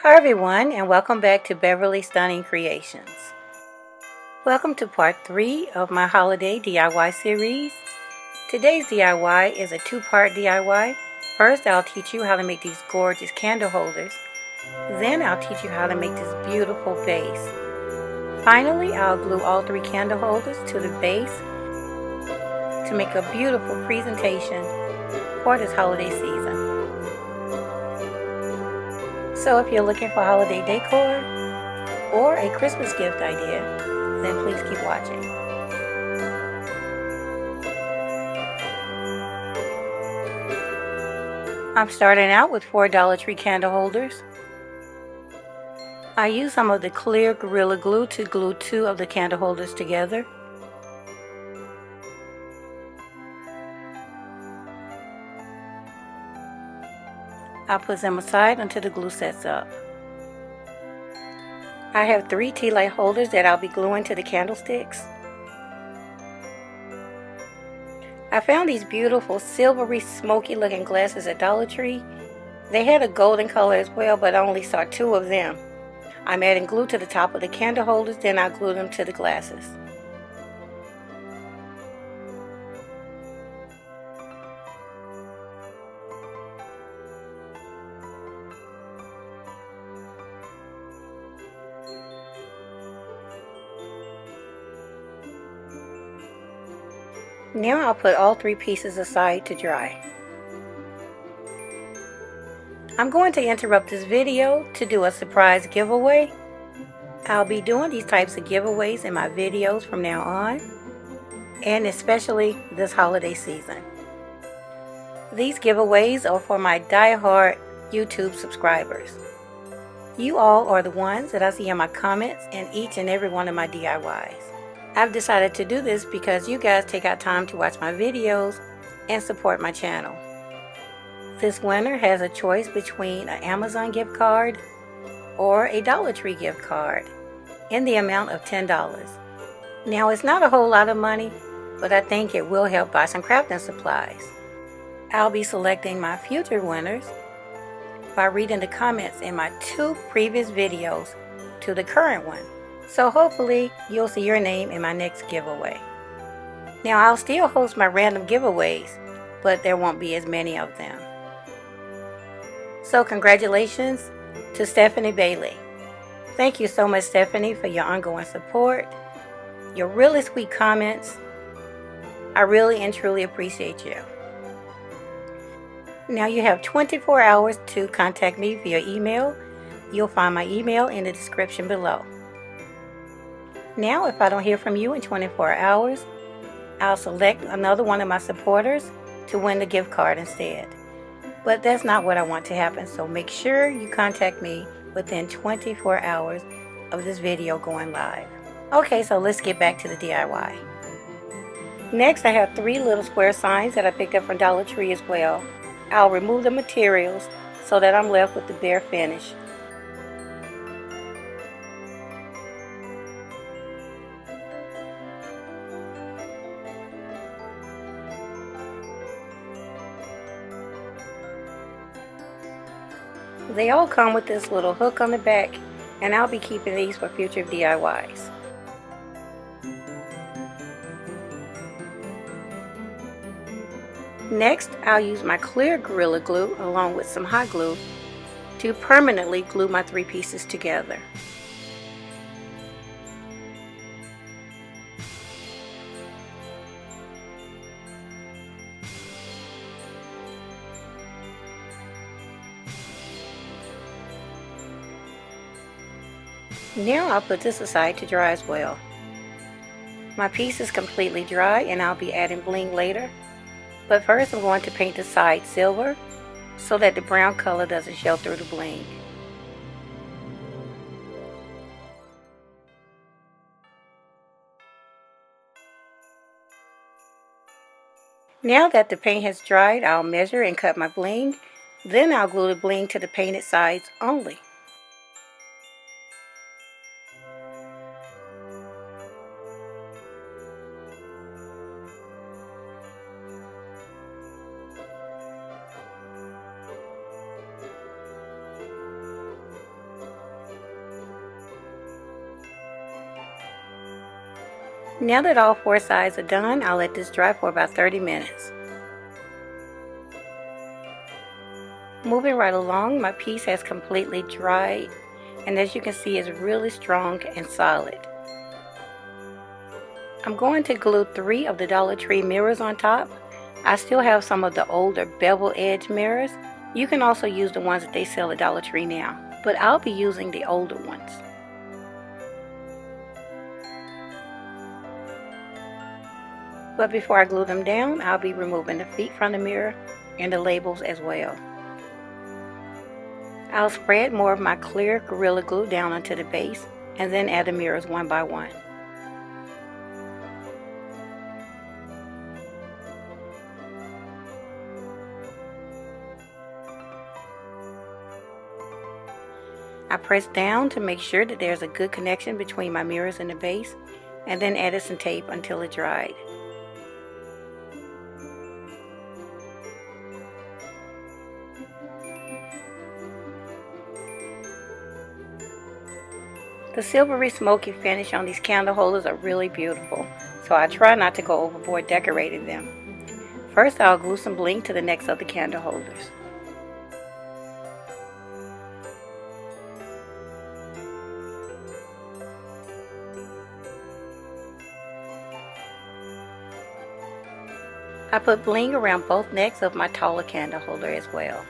Hi everyone, and welcome back to Beverly Stunning Creations. Welcome to part 3 of my holiday DIY series. Today's DIY is a 2-part DIY. First, I'll teach you how to make these gorgeous candle holders. Then I'll teach you how to make this beautiful vase. Finally, I'll glue all 3 candle holders to the base to make a beautiful presentation for this holiday season. So if you're looking for holiday decor or a Christmas gift idea, then please keep watching. I'm starting out with 4 Dollar Tree candle holders. I use some of the clear Gorilla Glue to glue 2 of the candle holders together. I'll put them aside until the glue sets up. I have 3 tea light holders that I'll be gluing to the candlesticks. I found these beautiful silvery smoky looking glasses at Dollar Tree. They had a golden color as well, but I only saw 2 of them. I'm adding glue to the top of the candle holders, then I'll glue them to the glasses. Now I'll put all 3 pieces aside to dry. I'm going to interrupt this video to do a surprise giveaway. I'll be doing these types of giveaways in my videos from now on, and especially this holiday season. These giveaways are for my die-hard YouTube subscribers. You all are the ones that I see in my comments in each and every one of my DIYs. I've decided to do this because you guys take out time to watch my videos and support my channel. This winner has a choice between an Amazon gift card or a Dollar Tree gift card in the amount of $10. Now, it's not a whole lot of money, but I think it will help buy some crafting supplies. I'll be selecting my future winners by reading the comments in my 2 previous videos to the current one. So hopefully you'll see your name in my next giveaway. Now, I'll still host my random giveaways, but there won't be as many of them. So congratulations to Stephanie Bailey. Thank you so much, Stephanie, for your ongoing support, your really sweet comments. I really and truly appreciate you. Now you have 24 hours to contact me via email. You'll find my email in the description below. Now, if I don't hear from you in 24 hours, I'll select another one of my supporters to win the gift card instead. But that's not what I want to happen, so make sure you contact me within 24 hours of this video going live. Okay, so let's get back to the DIY. Next, I have 3 little square signs that I picked up from Dollar Tree as well. I'll remove the materials so that I'm left with the bare finish. They all come with this little hook on the back, and I'll be keeping these for future DIYs. Next, I'll use my clear Gorilla Glue along with some hot glue to permanently glue my 3 pieces together. Now I'll put this aside to dry as well. My piece is completely dry and I'll be adding bling later. But first I'm going to paint the side silver so that the brown color doesn't show through the bling. Now that the paint has dried, I'll measure and cut my bling. Then I'll glue the bling to the painted sides only. Now that all 4 sides are done, I'll let this dry for about 30 minutes. Moving right along, my piece has completely dried, and as you can see, it's really strong and solid. I'm going to glue 3 of the Dollar Tree mirrors on top. I still have some of the older bevel edge mirrors. You can also use the ones that they sell at Dollar Tree now, but I'll be using the older ones. But before I glue them down, I'll be removing the feet from the mirror and the labels as well. I'll spread more of my clear Gorilla Glue down onto the base and then add the mirrors one by one. I press down to make sure that there's a good connection between my mirrors and the base, and then added some tape until it dried. The silvery smoky finish on these candle holders are really beautiful, so I try not to go overboard decorating them. First, I'll glue some bling to the necks of the candle holders. I put bling around both necks of my taller candle holder as well.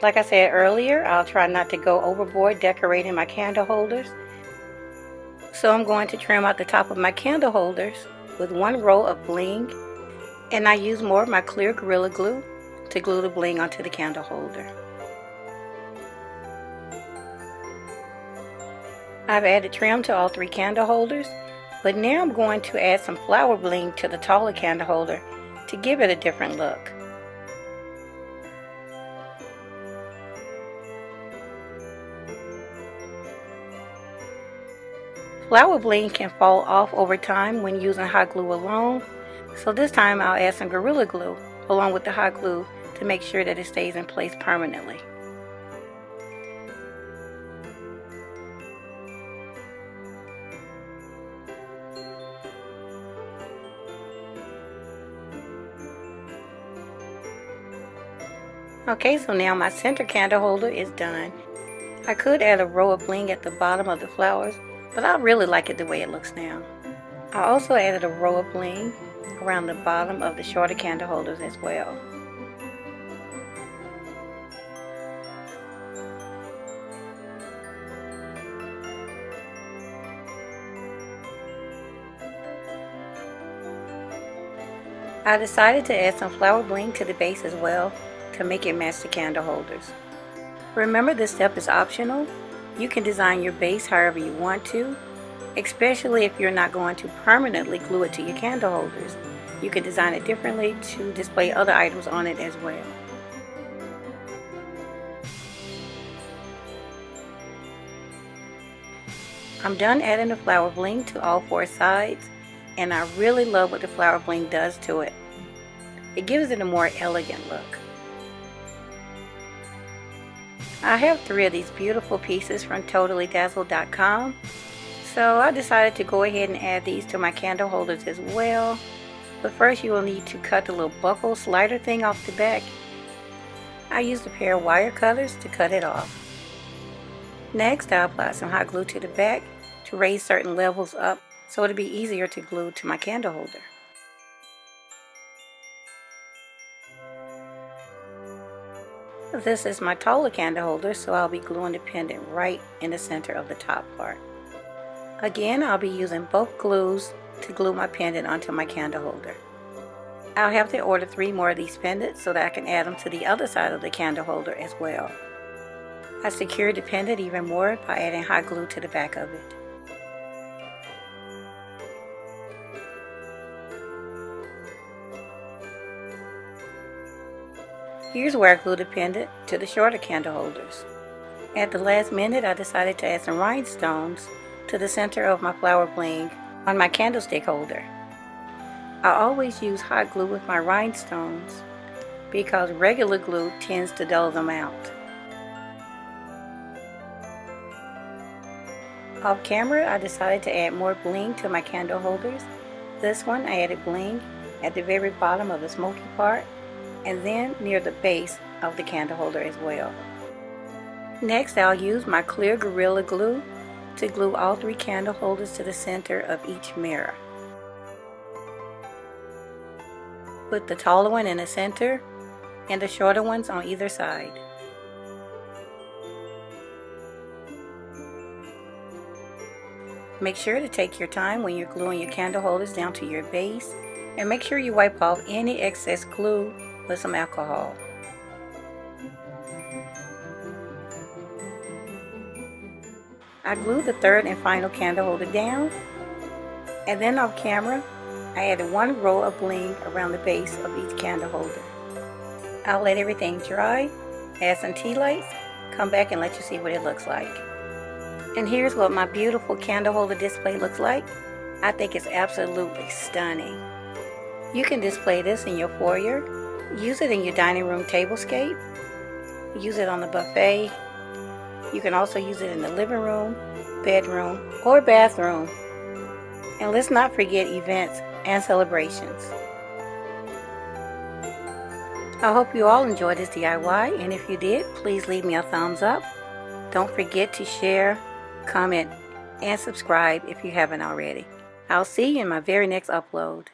Like I said earlier, I'll try not to go overboard decorating my candle holders. So I'm going to trim out the top of my candle holders with 1 row of bling, and I use more of my clear Gorilla Glue to glue the bling onto the candle holder. I've added trim to all 3 candle holders, but now I'm going to add some flower bling to the taller candle holder to give it a different look. Flower bling can fall off over time when using hot glue alone, so this time I'll add some Gorilla Glue along with the hot glue to make sure that it stays in place permanently. Okay, so now my center candle holder is done. I could add a row of bling at the bottom of the flowers, but I really like it the way it looks now. I also added a row of bling around the bottom of the shorter candle holders as well. I decided to add some flower bling to the base as well to make it match the candle holders. Remember, this step is optional. You can design your base however you want to, especially if you're not going to permanently glue it to your candle holders. You can design it differently to display other items on it as well. I'm done adding the flower bling to all 4 sides, and I really love what the flower bling does to it. It gives it a more elegant look. I have 3 of these beautiful pieces from TotallyDazzled.com, so I decided to go ahead and add these to my candle holders as well. But first you will need to cut the little buckle slider thing off the back. I used a pair of wire cutters to cut it off. Next, I'll apply some hot glue to the back to raise certain levels up so it'll be easier to glue to my candle holder. This is my taller candle holder, so I'll be gluing the pendant right in the center of the top part. Again, I'll be using both glues to glue my pendant onto my candle holder. I'll have to order 3 more of these pendants so that I can add them to the other side of the candle holder as well. I secured the pendant even more by adding hot glue to the back of it. Here's where I glued the pendant to the shorter candle holders. At the last minute, I decided to add some rhinestones to the center of my flower bling on my candlestick holder. I always use hot glue with my rhinestones because regular glue tends to dull them out. Off camera, I decided to add more bling to my candle holders. This one, I added bling at the very bottom of the smoky part, and then near the base of the candle holder as well. Next, I'll use my clear Gorilla Glue to glue all 3 candle holders to the center of each mirror. Put the taller one in the center and the shorter ones on either side. Make sure to take your time when you're gluing your candle holders down to your base, and make sure you wipe off any excess glue with some alcohol. I glued the third and final candle holder down, and then off camera I added 1 row of bling around the base of each candle holder. I'll let everything dry, add some tea lights, come back and let you see what it looks like. And here's what my beautiful candle holder display looks like. I think it's absolutely stunning. You can display this in your foyer, use it in your dining room tablescape, use it on the buffet. You can also use it in the living room, bedroom, or bathroom. And let's not forget events and celebrations. I hope you all enjoyed this DIY, and if you did, please leave me a thumbs up. Don't forget to share, comment, and subscribe if you haven't already. I'll see you in my very next upload.